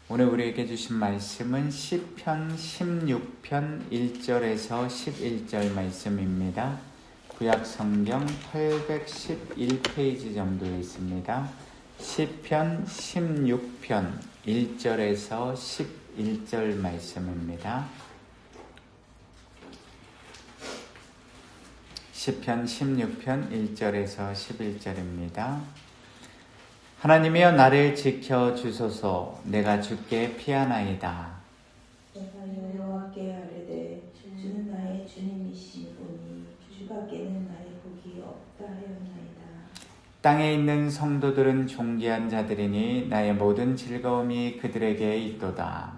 오늘 우리에게 주신 말씀은 시편 16편 1절에서 11절 말씀입니다. 구약 성경 811페이지 정도에 있습니다. 시편 16편 1절에서 11절 말씀입니다. 시편 16편 1절에서 11절입니다. 하나님이여 나를 지켜주소서. 내가 주께 피하나이다. 내가 여호와께 아뢰되 주는 나의 주님이시오니 주밖에는 나의 복이 없다 하였나이다. 땅에 있는 성도들은 존귀한 자들이니 나의 모든 즐거움이 그들에게 있도다.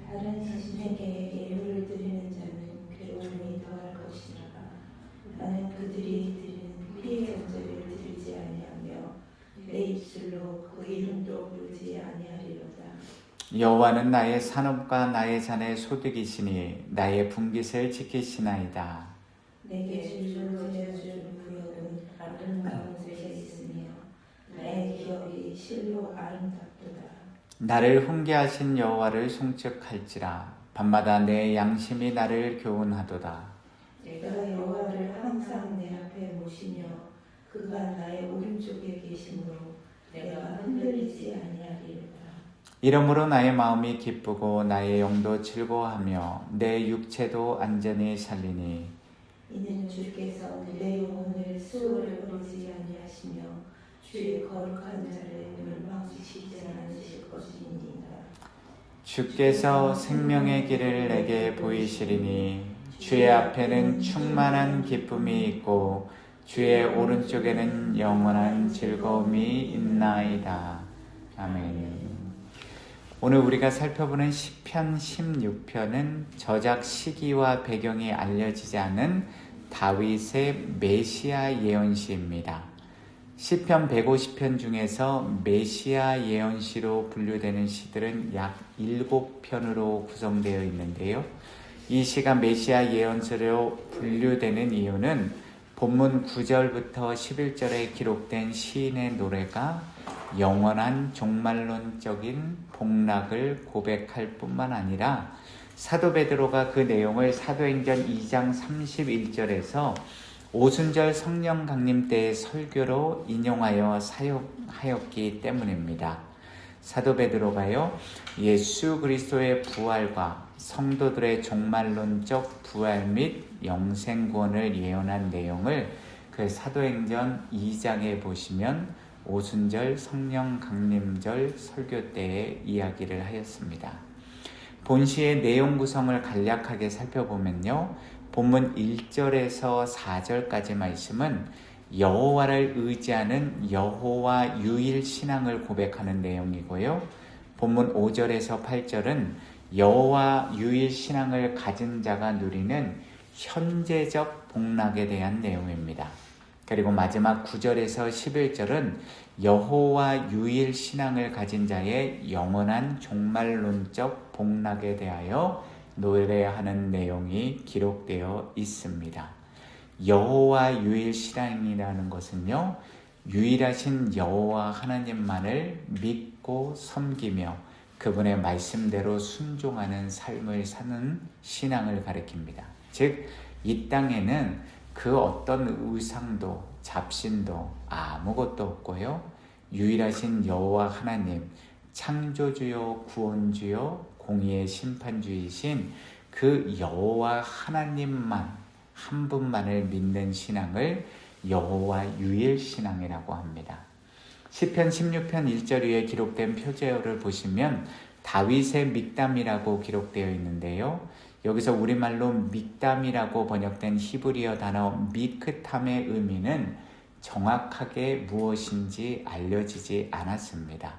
다른 신에게 예물을 드리는 자는 괴로움이 더할 것이라. 나는 그들이 드리는 피의 언제를 드리지 아니하며 내 입술로 그 이름도 부르지 아니하리로다. 여호와는 나의 산업과 나의 잔의 소득이시니 나의 분깃을 지키시나이다. 내게 줄로 지어준 구역은 아름다운 곳에 있으며 나의 기억이 실로 아름답도다. 나를 훈계하신 여호와를 송축할지라. 밤마다 내 양심이 나를 교훈하도다. 내가 여호와를 항상 내 앞에 모시며 그가 나의 오른쪽에 계심으로 내가 흔들리지 아니하리로다. 이러므로 나의 마음이 기쁘고 나의 영도 즐거워하며 내 육체도 안전히 살리니 이는 주께서 내 영혼을 수월에 버리지 아니하시며 주의 거룩한 자를 멸망시키지 않으실 것이니이다. 주께서 생명의 길을 내게 보이시리니 주의 앞에는 충만한 기쁨이 있고 주의 오른쪽에는 영원한 즐거움이 있나이다. 아멘. 오늘 우리가 살펴보는 시편 16편은 저작 시기와 배경이 알려지지 않은 다윗의 메시아 예언시입니다. 시편 150편 중에서 메시아 예언시로 분류되는 시들은 약 7편으로 구성되어 있는데요. 이 시가 메시아 예언서로 분류되는 이유는 본문 9절부터 11절에 기록된 시인의 노래가 영원한 종말론적인 복락을 고백할 뿐만 아니라 사도 베드로가 그 내용을 사도행전 2장 31절에서 오순절 성령 강림 때의 설교로 인용하여 사용하였기 때문입니다. 사도 베드로가요, 예수 그리스도의 부활과 성도들의 종말론적 부활 및 영생 구원을 예언한 내용을 그 사도행전 2장에 보시면 오순절 성령 강림절 설교 때에 이야기를 하였습니다. 본시의 내용 구성을 간략하게 살펴보면요, 본문 1절에서 4절까지 말씀은 여호와를 의지하는 여호와 유일 신앙을 고백하는 내용이고요. 본문 5절에서 8절은 여호와 유일 신앙을 가진 자가 누리는 현재적 복락에 대한 내용입니다. 그리고 마지막 9절에서 11절은 여호와 유일 신앙을 가진 자의 영원한 종말론적 복락에 대하여 노래하는 내용이 기록되어 있습니다. 여호와 유일 신앙이라는 것은요, 유일하신 여호와 하나님만을 믿고 섬기며 그분의 말씀대로 순종하는 삶을 사는 신앙을 가리킵니다. 즉, 이 땅에는 그 어떤 의상도 잡신도 아무것도 없고요, 유일하신 여호와 하나님, 창조주요 구원주요 공의의 심판주이신 그 여호와 하나님만 한 분만을 믿는 신앙을 여호와 유일 신앙이라고 합니다. 시편 16편 1절 위에 기록된 표제어를 보시면 다윗의 믹담이라고 기록되어 있는데요. 여기서 우리말로 믹담이라고 번역된 히브리어 단어 미크탐의 의미는 정확하게 무엇인지 알려지지 않았습니다.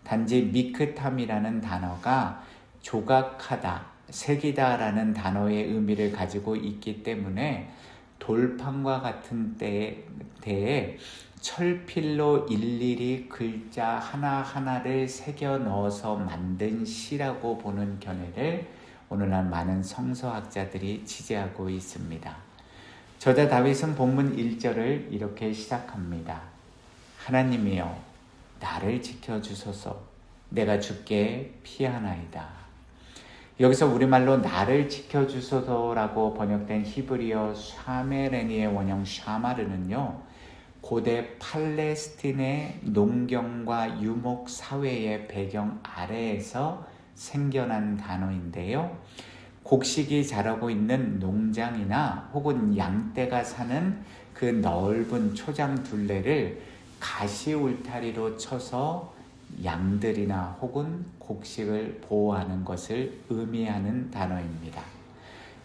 단지 미크탐이라는 단어가 조각하다, 새기다라는 단어의 의미를 가지고 있기 때문에 돌판과 같은 때에 철필로 일일이 글자 하나하나를 새겨 넣어서 만든 시라고 보는 견해를 오늘날 많은 성서학자들이 지지하고 있습니다. 저자 다윗은 본문 1절을 이렇게 시작합니다. 하나님이여 나를 지켜주소서. 내가 주께 피하나이다. 여기서 우리말로 나를 지켜주소서라고 번역된 히브리어 샤메레니의 원형 샤마르는요, 고대 팔레스틴의 농경과 유목 사회의 배경 아래에서 생겨난 단어인데요. 곡식이 자라고 있는 농장이나 혹은 양떼가 사는 그 넓은 초장 둘레를 가시 울타리로 쳐서 양들이나 혹은 곡식을 보호하는 것을 의미하는 단어입니다.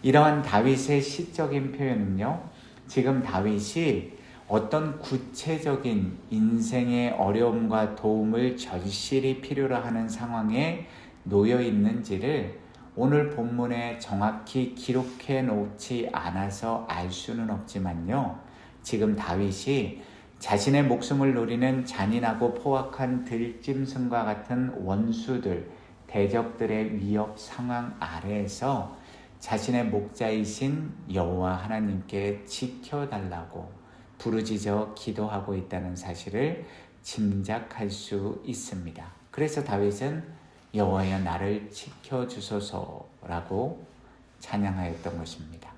이러한 다윗의 시적인 표현은요, 지금 다윗이 어떤 구체적인 인생의 어려움과 도움을 절실히 필요로 하는 상황에 놓여 있는지를 오늘 본문에 정확히 기록해 놓지 않아서 알 수는 없지만요, 지금 다윗이 자신의 목숨을 노리는 잔인하고 포악한 들짐승과 같은 원수들, 대적들의 위협 상황 아래에서 자신의 목자이신 여호와 하나님께 지켜달라고 부르짖어 기도하고 있다는 사실을 짐작할 수 있습니다. 그래서 다윗은 여호와여 나를 지켜주소서라고 찬양하였던 것입니다.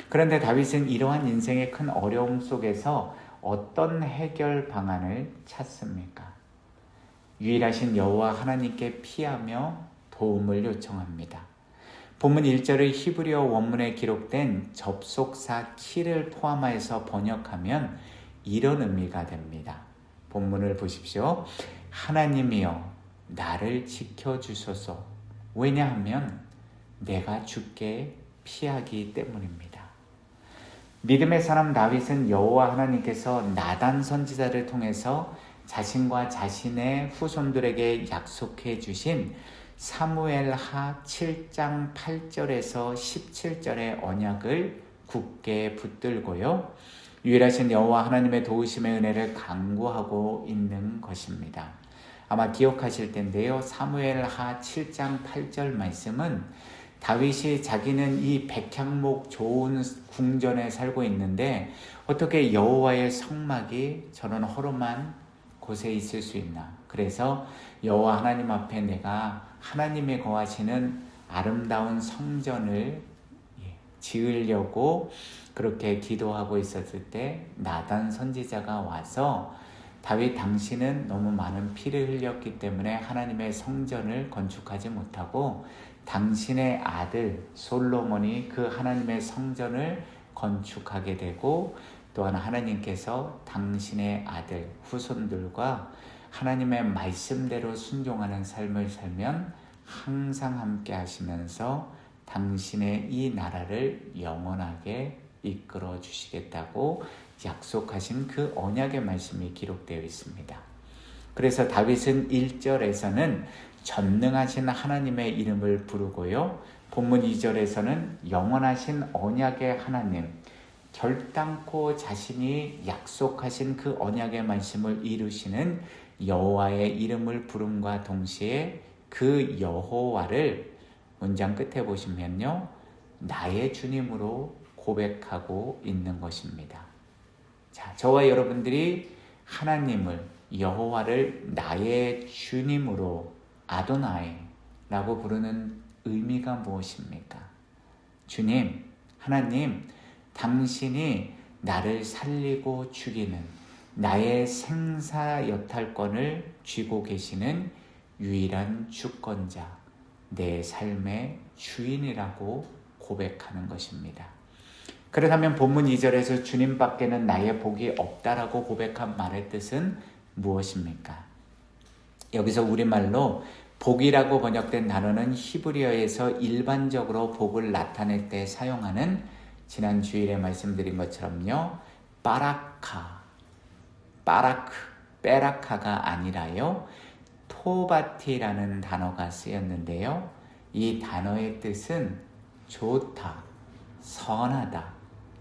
그런데 다윗은 이러한 인생의 큰 어려움 속에서 어떤 해결 방안을 찾습니까? 유일하신 여호와 하나님께 피하며 도움을 요청합니다. 본문 1절의 히브리어 원문에 기록된 접속사 키를 포함해서 번역하면 이런 의미가 됩니다. 본문을 보십시오. 하나님이여 나를 지켜주소서. 왜냐하면 내가 주께 피하기 때문입니다. 믿음의 사람 다윗은 여호와 하나님께서 나단 선지자를 통해서 자신과 자신의 후손들에게 약속해 주신 사무엘하 7장 8절에서 17절의 언약을 굳게 붙들고요, 유일하신 여호와 하나님의 도우심의 은혜를 간구하고 있는 것입니다. 아마 기억하실 텐데요, 사무엘하 7장 8절 말씀은 다윗이 자기는 이 백향목 좋은 궁전에 살고 있는데 어떻게 여호와의 성막이 저런 허름한 곳에 있을 수 있나? 그래서 여호와 하나님 앞에 내가 하나님이 거하시는 아름다운 성전을 지으려고 그렇게 기도하고 있었을 때 나단 선지자가 와서 다윗 당신은 너무 많은 피를 흘렸기 때문에 하나님의 성전을 건축하지 못하고 당신의 아들 솔로몬이 그 하나님의 성전을 건축하게 되고, 또한 하나님께서 당신의 아들 후손들과 하나님의 말씀대로 순종하는 삶을 살면 항상 함께 하시면서 당신의 이 나라를 영원하게 이끌어 주시겠다고 약속하신 그 언약의 말씀이 기록되어 있습니다. 그래서 다윗은 1절에서는 전능하신 하나님의 이름을 부르고요, 본문 2절에서는 영원하신 언약의 하나님, 결단코 자신이 약속하신 그 언약의 말씀을 이루시는 여호와의 이름을 부름과 동시에 그 여호와를 문장 끝에 보시면요, 나의 주님으로 고백하고 있는 것입니다. 자, 저와 여러분들이 하나님을, 여호와를 나의 주님으로 아도나이라고 부르는 의미가 무엇입니까? 주님, 하나님, 당신이 나를 살리고 죽이는 나의 생사 여탈권을 쥐고 계시는 유일한 주권자, 내 삶의 주인이라고 고백하는 것입니다. 그렇다면 본문 2절에서 주님밖에는 나의 복이 없다라고 고백한 말의 뜻은 무엇입니까? 여기서 우리말로 복이라고 번역된 단어는 히브리어에서 일반적으로 복을 나타낼 때 사용하는, 지난 주일에 말씀드린 것처럼요, 베라카가 아니라요, 토바티라는 단어가 쓰였는데요, 이 단어의 뜻은 좋다, 선하다,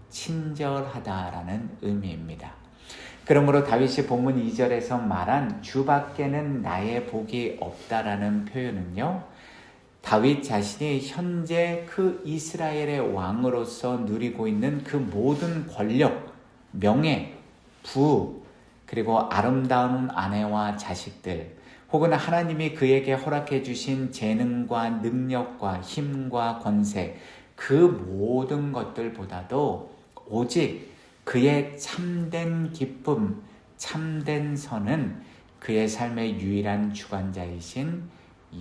친절하다라는 의미입니다. 그러므로 다윗이 본문 2절에서 말한 주밖에는 나의 복이 없다라는 표현은요, 다윗 자신이 현재 그 이스라엘의 왕으로서 누리고 있는 그 모든 권력, 명예, 부, 그리고 아름다운 아내와 자식들, 혹은 하나님이 그에게 허락해 주신 재능과 능력과 힘과 권세, 그 모든 것들보다도 오직 그의 참된 기쁨, 참된 선은 그의 삶의 유일한 주관자이신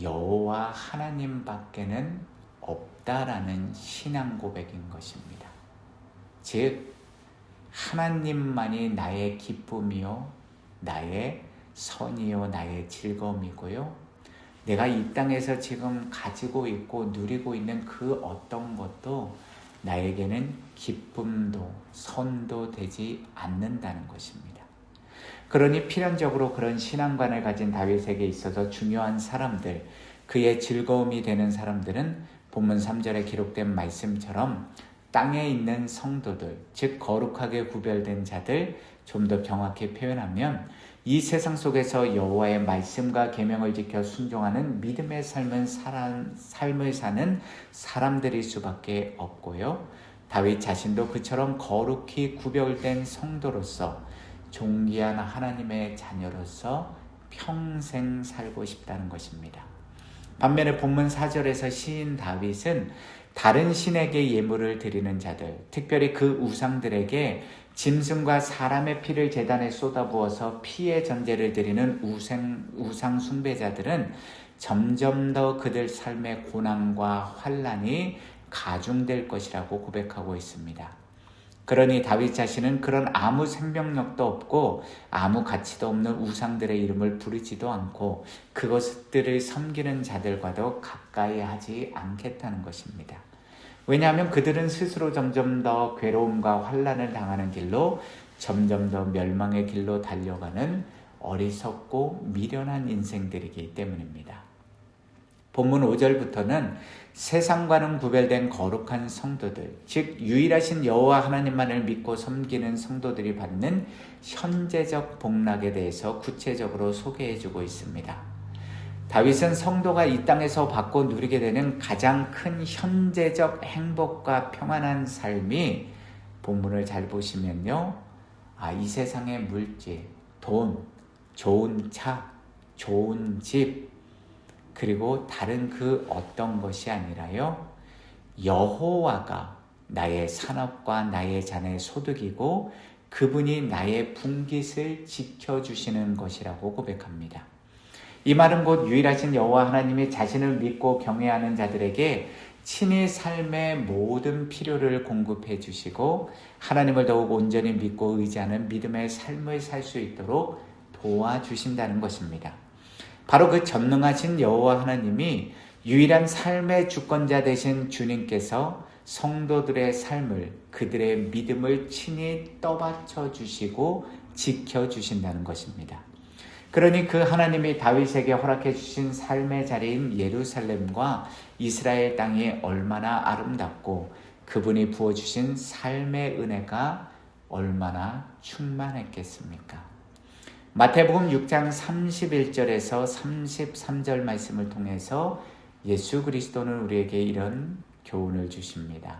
여호와 하나님밖에는 없다라는 신앙 고백인 것입니다. 즉 하나님만이 나의 기쁨이요, 나의 선이요, 나의 즐거움이고요, 내가 이 땅에서 지금 가지고 있고 누리고 있는 그 어떤 것도 나에게는 기쁨도 선도 되지 않는다는 것입니다. 그러니 필연적으로 그런 신앙관을 가진 다윗에게 있어서 중요한 사람들, 그의 즐거움이 되는 사람들은 본문 3절에 기록된 말씀처럼 땅에 있는 성도들, 즉 거룩하게 구별된 자들, 좀 더 정확히 표현하면 이 세상 속에서 여호와의 말씀과 계명을 지켜 순종하는 믿음의 삶을 사는 사람들일 수밖에 없고요. 다윗 자신도 그처럼 거룩히 구별된 성도로서 존귀한 하나님의 자녀로서 평생 살고 싶다는 것입니다. 반면에 본문 4절에서 시인 다윗은 다른 신에게 예물을 드리는 자들, 특별히 그 우상들에게 짐승과 사람의 피를 제단에 쏟아부어서 피의 전제를 드리는 우상 숭배자들은 점점 더 그들 삶의 고난과 환난이 가중될 것이라고 고백하고 있습니다. 그러니 다윗 자신은 그런 아무 생명력도 없고 아무 가치도 없는 우상들의 이름을 부르지도 않고 그것들을 섬기는 자들과도 가까이 하지 않겠다는 것입니다. 왜냐하면 그들은 스스로 점점 더 괴로움과 환난을 당하는 길로 점점 더 멸망의 길로 달려가는 어리석고 미련한 인생들이기 때문입니다. 본문 5절부터는 세상과는 구별된 거룩한 성도들, 즉 유일하신 여호와 하나님만을 믿고 섬기는 성도들이 받는 현재적 복락에 대해서 구체적으로 소개해주고 있습니다. 다윗은 성도가 이 땅에서 받고 누리게 되는 가장 큰 현재적 행복과 평안한 삶이, 본문을 잘 보시면요, 이 세상의 물질, 돈, 좋은 차, 좋은 집, 그리고 다른 그 어떤 것이 아니라요, 여호와가 나의 산업과 나의 잔의 소득이고 그분이 나의 분깃을 지켜주시는 것이라고 고백합니다. 이 말은 곧 유일하신 여호와 하나님이 자신을 믿고 경외하는 자들에게 친히 삶의 모든 필요를 공급해 주시고 하나님을 더욱 온전히 믿고 의지하는 믿음의 삶을 살 수 있도록 도와주신다는 것입니다. 바로 그 전능하신 여호와 하나님이 유일한 삶의 주권자 되신 주님께서 성도들의 삶을, 그들의 믿음을 친히 떠받쳐 주시고 지켜주신다는 것입니다. 그러니 그 하나님이 다윗에게 허락해 주신 삶의 자리인 예루살렘과 이스라엘 땅이 얼마나 아름답고 그분이 부어주신 삶의 은혜가 얼마나 충만했겠습니까? 마태복음 6장 31절에서 33절 말씀을 통해서 예수 그리스도는 우리에게 이런 교훈을 주십니다.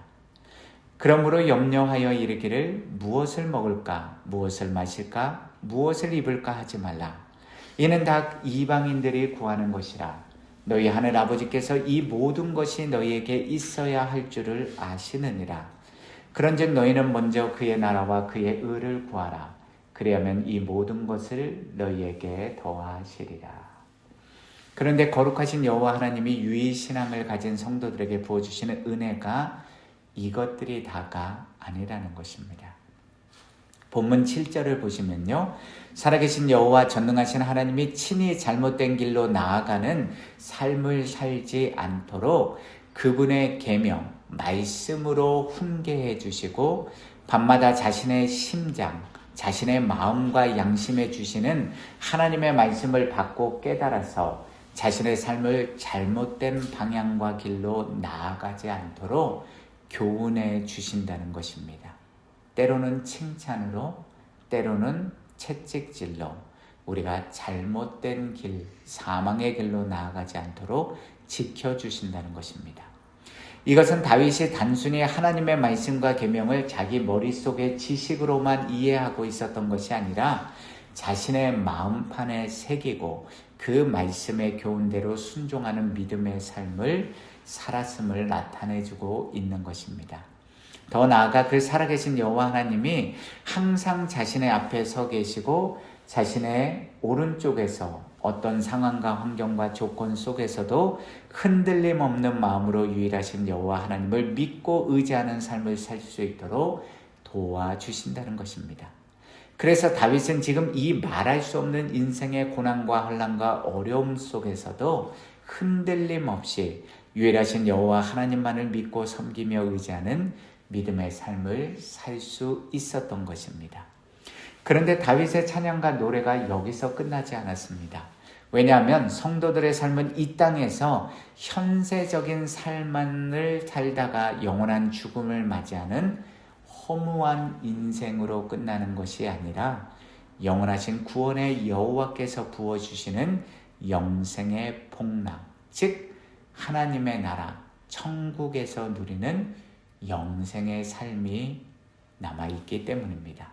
그러므로 염려하여 이르기를 무엇을 먹을까, 무엇을 마실까, 무엇을 입을까 하지 말라. 이는 다 이방인들이 구하는 것이라. 너희 하늘 아버지께서 이 모든 것이 너희에게 있어야 할 줄을 아시느니라. 그런즉 너희는 먼저 그의 나라와 그의 의를 구하라. 그리하면 이 모든 것을 너희에게 더하시리라. 그런데 거룩하신 여호와 하나님이 유일신앙을 가진 성도들에게 부어주시는 은혜가 이것들이 다가 아니라는 것입니다. 본문 7절을 보시면요, 살아계신 여호와 전능하신 하나님이 친히 잘못된 길로 나아가는 삶을 살지 않도록 그분의 계명, 말씀으로 훈계해 주시고 밤마다 자신의 심장, 자신의 마음과 양심에 주시는 하나님의 말씀을 받고 깨달아서 자신의 삶을 잘못된 방향과 길로 나아가지 않도록 교훈해 주신다는 것입니다. 때로는 칭찬으로, 때로는 채찍질로 우리가 잘못된 길, 사망의 길로 나아가지 않도록 지켜주신다는 것입니다. 이것은 다윗이 단순히 하나님의 말씀과 계명을 자기 머릿속의 지식으로만 이해하고 있었던 것이 아니라 자신의 마음판에 새기고 그 말씀의 교훈대로 순종하는 믿음의 삶을 살았음을 나타내주고 있는 것입니다. 더 나아가 그 살아계신 여호와 하나님이 항상 자신의 앞에 서 계시고 자신의 오른쪽에서 어떤 상황과 환경과 조건 속에서도 흔들림 없는 마음으로 유일하신 여호와 하나님을 믿고 의지하는 삶을 살 수 있도록 도와주신다는 것입니다. 그래서 다윗은 지금 이 말할 수 없는 인생의 고난과 혼란과 어려움 속에서도 흔들림 없이 유일하신 여호와 하나님만을 믿고 섬기며 의지하는 믿음의 삶을 살 수 있었던 것입니다. 그런데 다윗의 찬양과 노래가 여기서 끝나지 않았습니다. 왜냐하면 성도들의 삶은 이 땅에서 현세적인 삶만을 살다가 영원한 죽음을 맞이하는 허무한 인생으로 끝나는 것이 아니라 영원하신 구원의 여호와께서 부어주시는 영생의 복락, 즉 하나님의 나라, 천국에서 누리는 영생의 삶이 남아있기 때문입니다.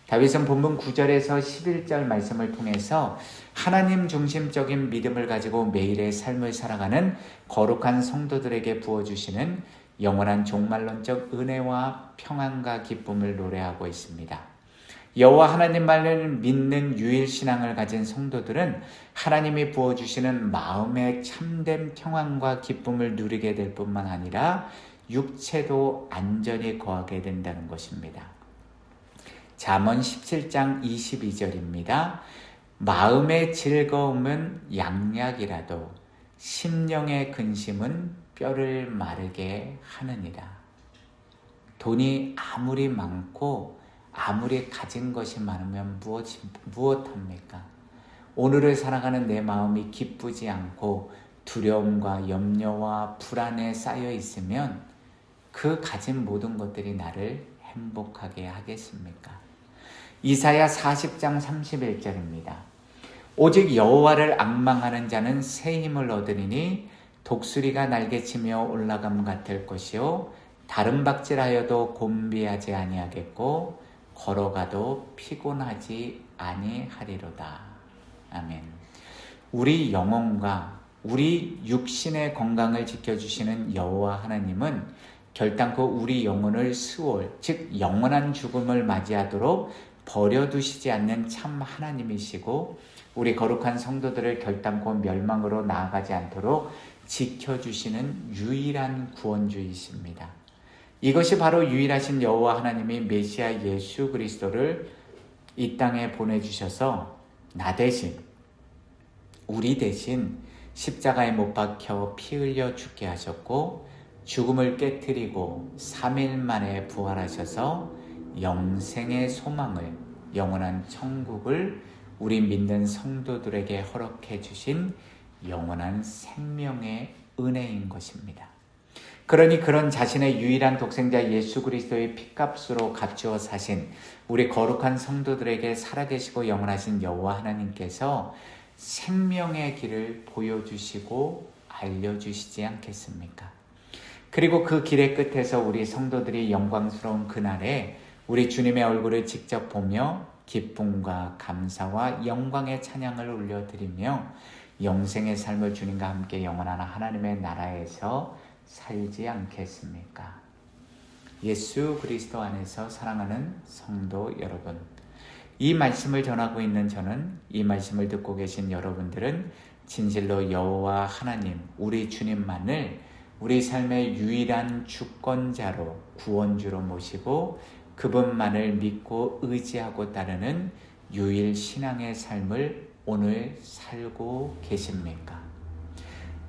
다윗은 본문 9절에서 11절 말씀을 통해서 하나님 중심적인 믿음을 가지고 매일의 삶을 살아가는 거룩한 성도들에게 부어주시는 영원한 종말론적 은혜와 평안과 기쁨을 노래하고 있습니다. 여호와 하나님만을 믿는 유일신앙을 가진 성도들은 하나님이 부어주시는 마음의 참된 평안과 기쁨을 누리게 될 뿐만 아니라 육체도 안전히 거하게 된다는 것입니다. 잠언 17장 22절입니다. 마음의 즐거움은 양약이라도 심령의 근심은 뼈를 마르게 하느니라. 돈이 아무리 많고 아무리 가진 것이 많으면 무엇합니까? 오늘을 살아가는 내 마음이 기쁘지 않고 두려움과 염려와 불안에 쌓여 있으면 그 가진 모든 것들이 나를 행복하게 하겠습니까? 이사야 40장 31절입니다. 오직 여호와를 앙망하는 자는 새 힘을 얻으리니 독수리가 날개치며 올라감 같을 것이요 다른 박질하여도 곤비하지 아니하겠고 걸어가도 피곤하지 아니하리로다. 아멘. 우리 영혼과 우리 육신의 건강을 지켜주시는 여호와 하나님은 결단코 우리 영혼을 수월, 즉 영원한 죽음을 맞이하도록 버려두시지 않는 참 하나님이시고 우리 거룩한 성도들을 결단코 멸망으로 나아가지 않도록 지켜주시는 유일한 구원주이십니다. 이것이 바로 유일하신 여호와 하나님이 메시아 예수 그리스도를 이 땅에 보내주셔서 나 대신, 우리 대신 십자가에 못 박혀 피 흘려 죽게 하셨고 죽음을 깨뜨리고 3일 만에 부활하셔서 영생의 소망을, 영원한 천국을 우리 믿는 성도들에게 허락해 주신 영원한 생명의 은혜인 것입니다. 그러니 그런 자신의 유일한 독생자 예수 그리스도의 피값으로 값주어 사신 우리 거룩한 성도들에게 살아계시고 영원하신 여호와 하나님께서 생명의 길을 보여주시고 알려주시지 않겠습니까? 그리고 그 길의 끝에서 우리 성도들이 영광스러운 그날에 우리 주님의 얼굴을 직접 보며 기쁨과 감사와 영광의 찬양을 올려드리며 영생의 삶을 주님과 함께 영원한 하나님의 나라에서 살지 않겠습니까? 예수 그리스도 안에서 사랑하는 성도 여러분, 이 말씀을 전하고 있는 저는, 이 말씀을 듣고 계신 여러분들은 진실로 여호와 하나님, 우리 주님만을 우리 삶의 유일한 주권자로, 구원주로 모시고 그분만을 믿고 의지하고 따르는 유일 신앙의 삶을 오늘 살고 계십니까?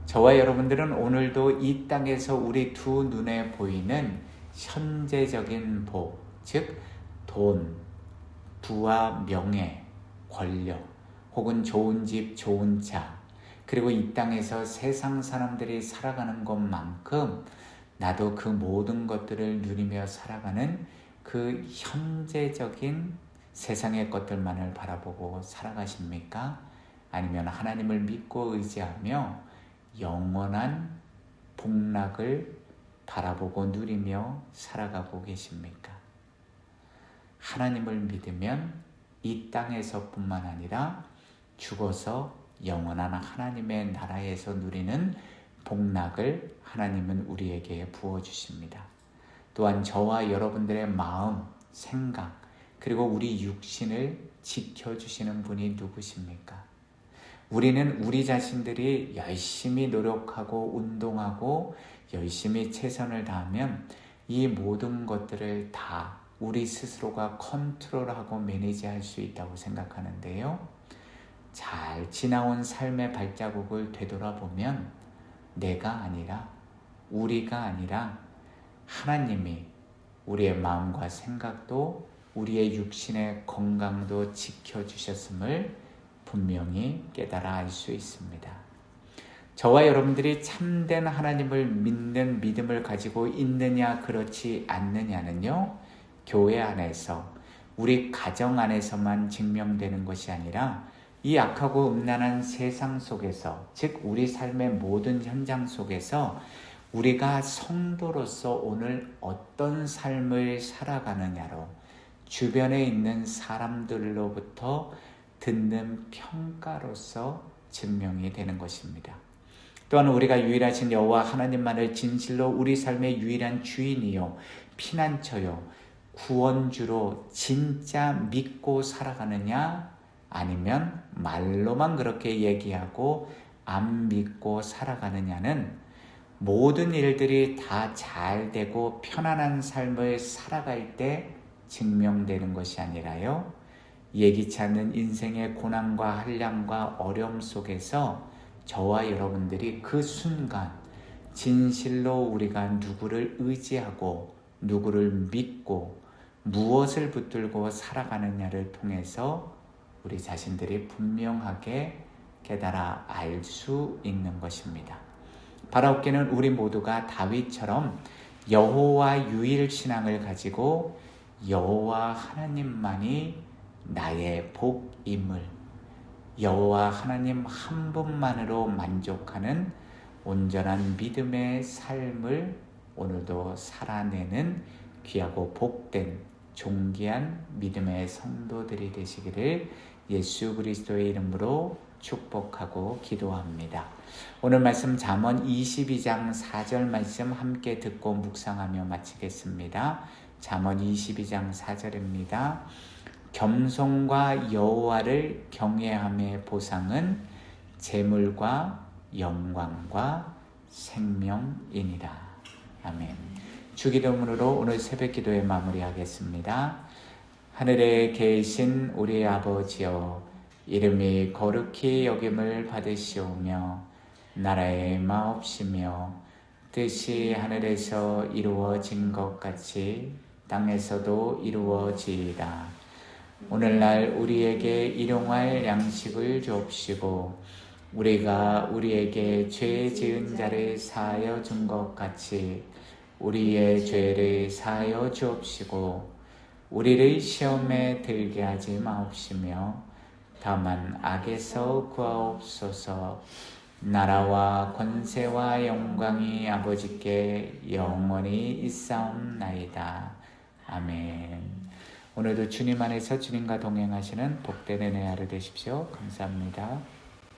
저와 여러분들은 오늘도 이 땅에서 우리 두 눈에 보이는 현재적인 복, 즉 돈, 부와 명예, 권력, 혹은 좋은 집, 좋은 차, 그리고 이 땅에서 세상 사람들이 살아가는 것만큼 나도 그 모든 것들을 누리며 살아가는 그 현재적인 세상의 것들만을 바라보고 살아가십니까? 아니면 하나님을 믿고 의지하며 영원한 복락을 바라보고 누리며 살아가고 계십니까? 하나님을 믿으면 이 땅에서뿐만 아니라 죽어서 영원한 하나님의 나라에서 누리는 복락을 하나님은 우리에게 부어주십니다. 또한 저와 여러분들의 마음, 생각, 그리고 우리 육신을 지켜주시는 분이 누구십니까? 우리는 우리 자신들이 열심히 노력하고 운동하고 열심히 최선을 다하면 이 모든 것들을 다 우리 스스로가 컨트롤하고 매니지할 수 있다고 생각하는데요. 잘 지나온 삶의 발자국을 되돌아보면 내가 아니라, 우리가 아니라 하나님이 우리의 마음과 생각도 우리의 육신의 건강도 지켜주셨음을 분명히 깨달아 알 수 있습니다. 저와 여러분들이 참된 하나님을 믿는 믿음을 가지고 있느냐 그렇지 않느냐는요, 교회 안에서, 우리 가정 안에서만 증명되는 것이 아니라 이 악하고 음란한 세상 속에서, 즉 우리 삶의 모든 현장 속에서 우리가 성도로서 오늘 어떤 삶을 살아가느냐로 주변에 있는 사람들로부터 듣는 평가로서 증명이 되는 것입니다. 또한 우리가 유일하신 여호와 하나님만을 진실로 우리 삶의 유일한 주인이요 피난처요 구원주로 진짜 믿고 살아가느냐, 아니면 말로만 그렇게 얘기하고 안 믿고 살아가느냐는 모든 일들이 다 잘 되고 편안한 삶을 살아갈 때 증명되는 것이 아니라요, 예기치 않는 인생의 고난과 한량과 어려움 속에서 저와 여러분들이 그 순간 진실로 우리가 누구를 의지하고 누구를 믿고 무엇을 붙들고 살아가느냐를 통해서 우리 자신들이 분명하게 깨달아 알 수 있는 것입니다. 바라옵기는 우리 모두가 다윗처럼 여호와 유일 신앙을 가지고 여호와 하나님만이 나의 복임을, 여호와 하나님 한 분만으로 만족하는 온전한 믿음의 삶을 오늘도 살아내는 귀하고 복된 존귀한 믿음의 성도들이 되시기를 예수 그리스도의 이름으로 축복하고 기도합니다. 오늘 말씀 잠언 22장 4절 말씀 함께 듣고 묵상하며 마치겠습니다. 잠언 22장 4절입니다. 겸손과 여호와를 경외함의 보상은 재물과 영광과 생명이니라. 아멘. 주기도문으로 오늘 새벽 기도에 마무리하겠습니다. 하늘에 계신 우리 아버지여, 이름이 거룩히 여김을 받으시오며 나라의 마옵시며 뜻이 하늘에서 이루어진 것 같이 땅에서도 이루어지이다. 오늘날 우리에게 일용할 양식을 주옵시고 우리가 우리에게 죄 지은 자를 사하여 준 것 같이 우리의 죄를 사하여 주옵시고 우리를 시험에 들게 하지 마옵시며 다만 악에서 구하옵소서. 나라와 권세와 영광이 아버지께 영원히 있사옵나이다. 아멘. 오늘도 주님 안에서 주님과 동행하시는 복된 은혜 하루 되십시오. 감사합니다.